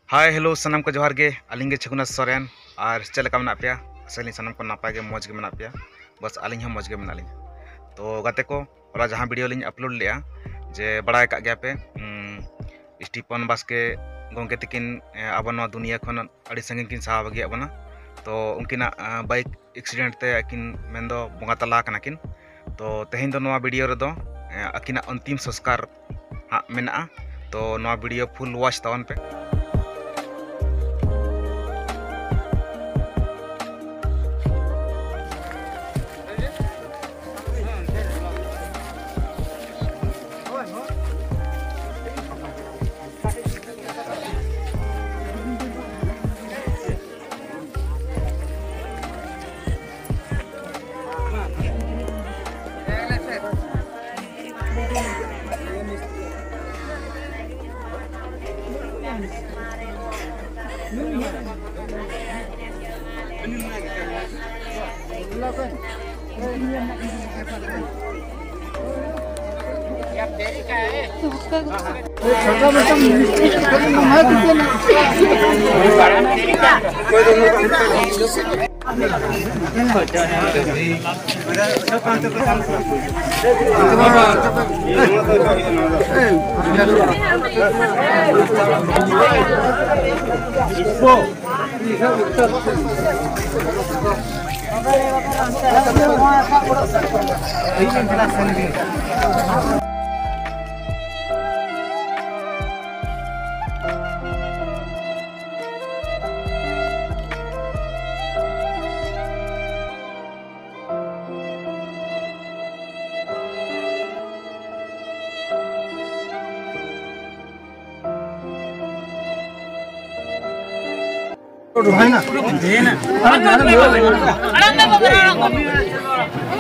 Hi hello सनम को जोहार गे आलिंग छगुना सोरेन और चलका मना पे असली सनम को नापाय गे मौज गे मना पे बस आलिंग हम मौज गे मना लिंग तो गाते को और जहाँ वीडियो लिंग अपलोड लिया जे बड़ा का गया पे स्टीफन बास्के गोंके तकिन अब दुनिया खन अड़ी संगिन किन साहा बगिया बना तो उनकिना बाइक एक्सीडेंट ते अकिन मेंदो बंगा तला कना किन तो तेहेन दो नवा वीडियो रेदो अकिना अंतिम संस्कार हाँ मेना तो नवा वीडियो फुल वॉच तवन पे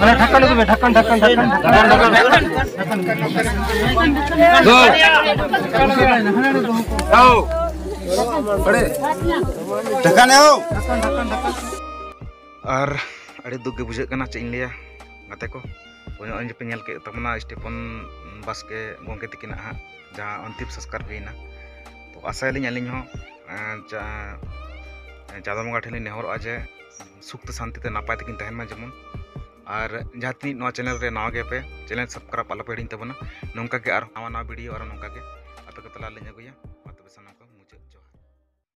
ढक्कन ढक्कन ढक्कन और अड़ी दुख बुझे चेन लिया गाते को पे नेल के तमना स्टीफन बास्के गोंके तकिन जहाँ अंतिम संस्कार हुईना तो आशाली अलिंग चाँदो बंगा ठेन नेहर जे सुख शांति नापाय तकिन तहन जेमन और जहाँ तीन चैनल रे नवा गे पे चैनल सब्सक्राइब आलो पे हिड़ी तबना नौका के और नवा वीडियो और नौका के आपे को तला लिंग अगुया।